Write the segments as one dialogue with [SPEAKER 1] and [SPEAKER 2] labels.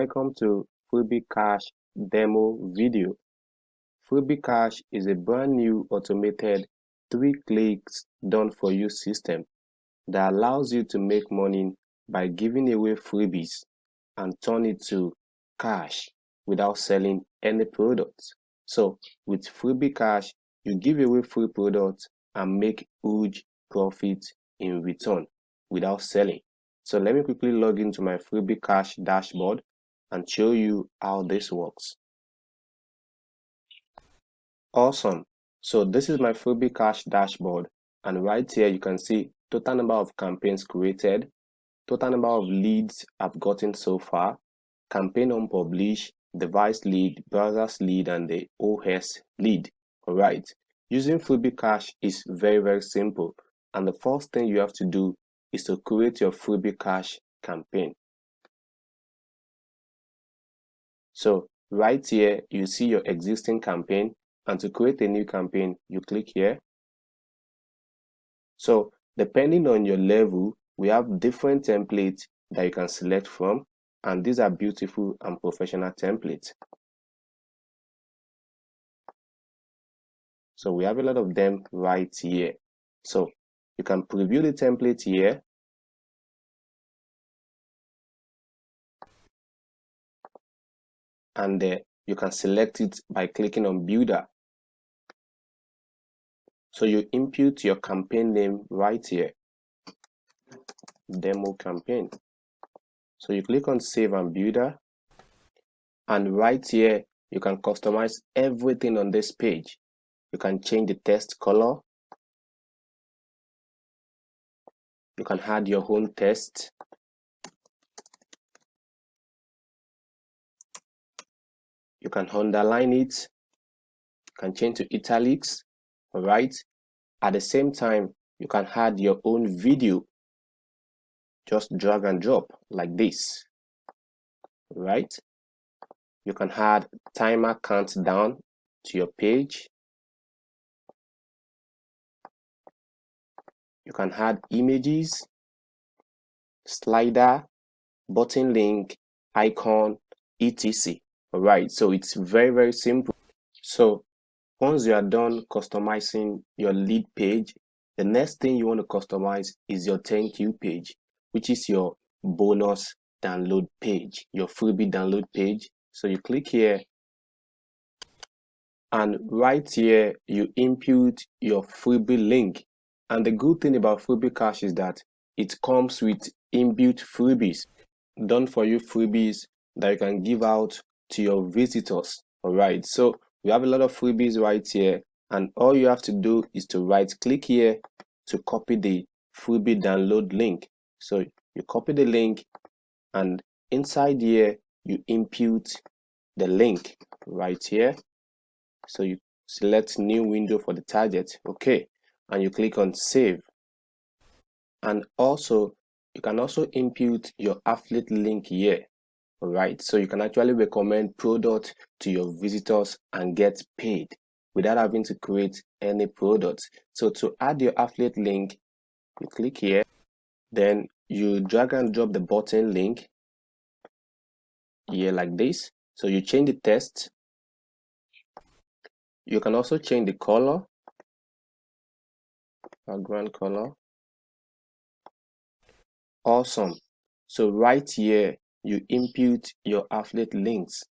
[SPEAKER 1] Welcome to Freebiecash demo video. Freebiecash is a brand new automated 3 clicks done for you system that allows you to make money by giving away freebies and turn it to cash without selling any products. So with Freebiecash, you give away free products and make huge profit in return without selling. So let me quickly log into my Freebiecash dashboard and show you how this works. Awesome. So this is my Freebiecash dashboard, and right here you can see total number of campaigns created, total number of leads I've gotten so far, campaign unpublished, device lead, browser's lead, and the OS lead. Alright, using Freebiecash is very simple, and the first thing you have to do is to create your Freebiecash campaign. So right here you see your existing campaign, and to create a new campaign you click here. So depending on your level, we have different templates that you can select from, and these are beautiful and professional templates. So we have a lot of them right here. So you can preview the template here, and you can select it by clicking on builder. So you input your campaign name right here, demo campaign. So you click on save and builder, and right here you can customize everything on this page. You can change the text color, you can add your own text, you can underline it, you can change to italics. Alright, at the same time you can add your own video, just drag and drop like this. Right, you can add timer countdown to your page, you can add images, slider, button link, icon, etc. Alright, so it's very simple. So once you are done customizing your lead page, the next thing you want to customize is your thank you page, which is your bonus download page, your freebie download page. So you click here, and right here you input your freebie link. And the good thing about Freebiecash is that it comes with inbuilt freebies, done for you freebies that you can give out to your visitors. Alright, so we have a lot of freebies right here, and all you have to do is to right click here to copy the freebie download link. So you copy the link, and inside here you input the link right here. So you select new window for the target, okay, and you click on save. And also you can also input your affiliate link here. Alright, so you can actually recommend product to your visitors and get paid without having to create any products. So to add your affiliate link, you click here, then you drag and drop the button link here like this. So you change the text, you can also change the color, background color. Awesome. So right here you input your affiliate links,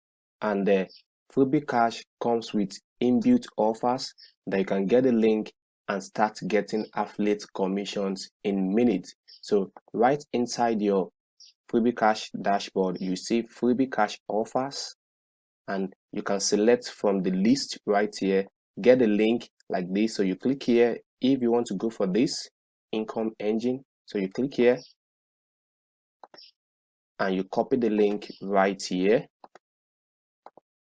[SPEAKER 1] and the Freebiecash comes with inbuilt offers that you can get a link and start getting affiliate commissions in minutes. So right inside your Freebiecash dashboard you see Freebiecash offers, and you can select from the list right here, get a link like this. So you click here if you want to go for this income engine. So you click here and you copy the link right here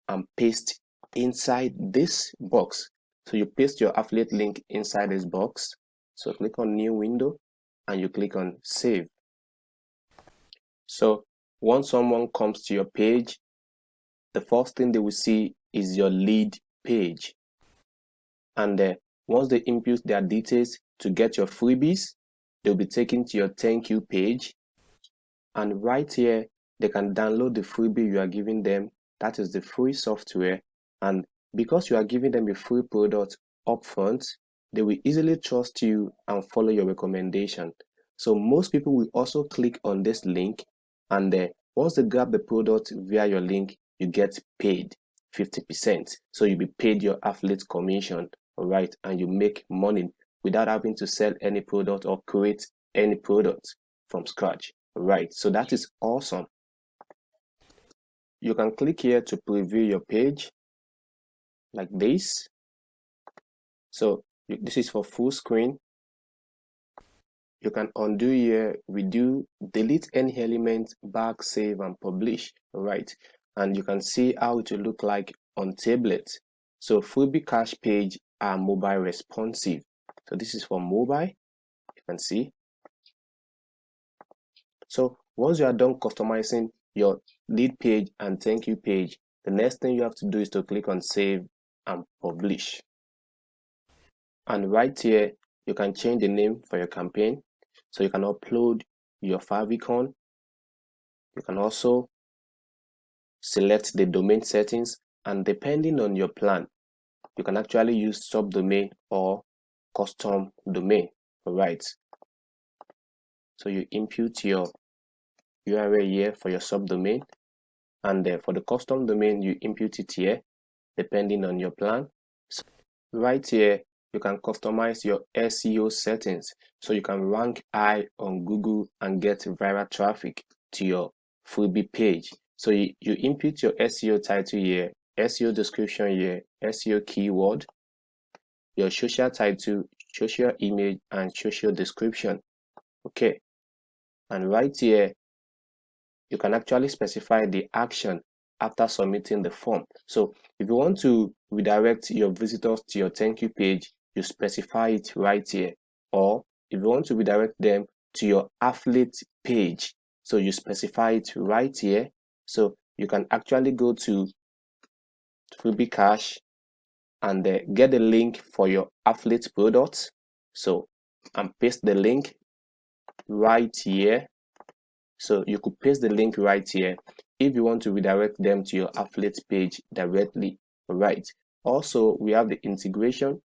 [SPEAKER 1] and paste inside this box. So you paste your affiliate link inside this box. So click on new window and you click on save. So once someone comes to your page, the first thing they will see is your lead page, and once they input their details to get your freebies, they'll be taken to your thank you page. And right here they can download the freebie you are giving them. That is the free software, and because you are giving them a free product upfront, they will easily trust you and follow your recommendation. So most people will also click on this link, and once they grab the product via your link, you get paid 50%. So you'll be paid your affiliate commission, all right, and you make money without having to sell any product or create any product from scratch. All right, so that is awesome. You can click here to preview your page like this. So this is for full screen. You can undo here, redo, delete any element, back, save, and publish. All right, and you can see how it will look like on tablet. So Freebiecash page are mobile responsive. So this is for mobile, you can see. So once you are done customizing your lead page and thank you page, the next thing you have to do is to click on save and publish. And right here, you can change the name for your campaign. So you can upload your favicon. You can also select the domain settings, and depending on your plan, you can actually use subdomain or custom domain. All right. So you input your URL here for your subdomain, and for the custom domain, you input it here depending on your plan. So right here, you can customize your SEO settings so you can rank high on Google and get viral traffic to your freebie page. So you input your SEO title here, SEO description here, SEO keyword, your social title, social image, and social description. Okay, and right here, you can actually specify the action after submitting the form. So if you want to redirect your visitors to your thank you page, you specify it right here. Or if you want to redirect them to your affiliate page, so you specify it right here. So you can actually go to Freebiecash and get the link for your affiliate products. So and paste the link right here. So you could paste the link right here if you want to redirect them to your affiliate page directly. Right. Also, we have the integration.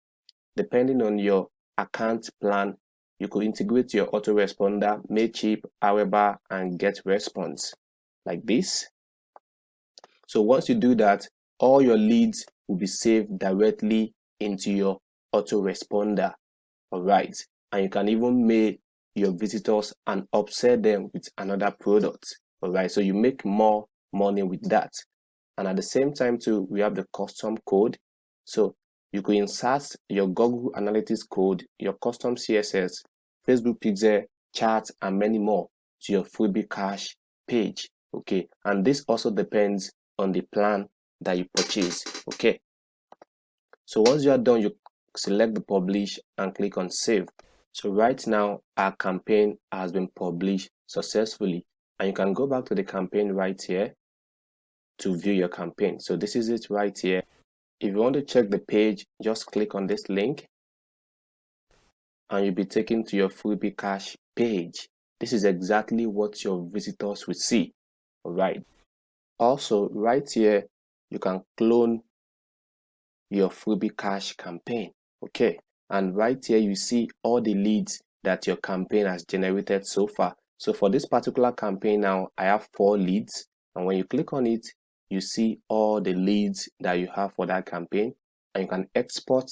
[SPEAKER 1] Depending on your account plan, you could integrate your autoresponder, Mailchimp, Aweber, and get response like this. So once you do that, all your leads will be saved directly into your autoresponder. All right. And you can even mail your visitors and upsell them with another product. All right, so you make more money with that. And at the same time too, we have the custom code. So you could insert your Google Analytics code, your custom CSS, Facebook pixel, charts, and many more to your Freebiecash page. Okay, and this also depends on the plan that you purchase. Okay, so once you are done, you select the publish and click on save. So right now, our campaign has been published successfully, and you can go back to the campaign right here to view your campaign. So this is it right here. If you want to check the page, just click on this link and you'll be taken to your Freebiecash page. This is exactly what your visitors will see. All right. Also, right here, you can clone your Freebiecash campaign. Okay. And right here, you see all the leads that your campaign has generated so far. So for this particular campaign now, I have 4 leads. And when you click on it, you see all the leads that you have for that campaign. And you can export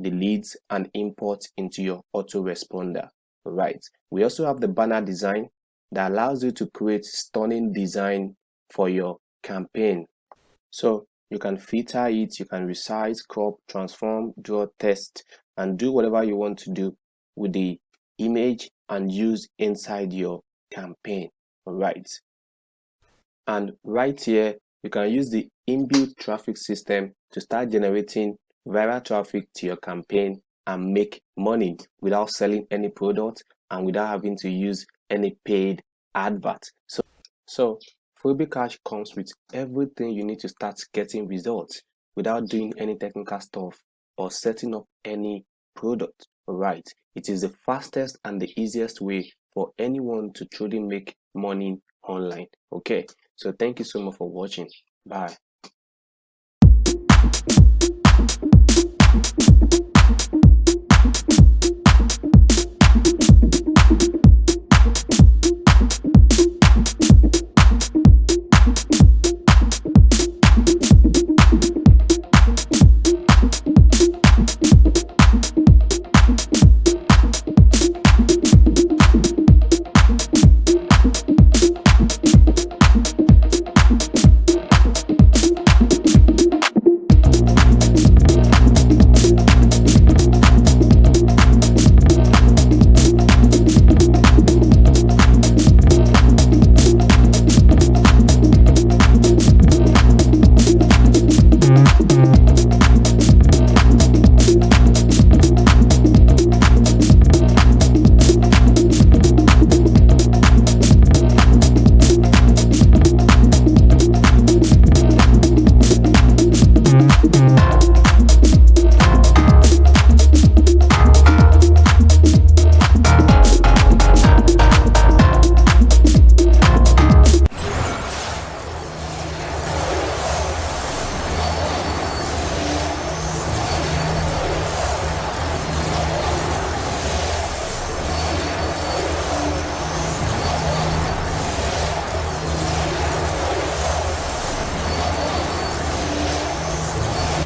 [SPEAKER 1] the leads and import into your autoresponder. Right. We also have the banner design that allows you to create stunning design for your campaign. So you can filter it, you can resize, crop, transform, draw, test, and do whatever you want to do with the image and use inside your campaign. All right. And right here, you can use the inbuilt traffic system to start generating viral traffic to your campaign and make money without selling any product and without having to use any paid advert. So Freebiecash comes with everything you need to start getting results without doing any technical stuff or setting up any product. All right. It is the fastest and the easiest way for anyone to truly make money online. Okay, so thank you so much for watching. Bye.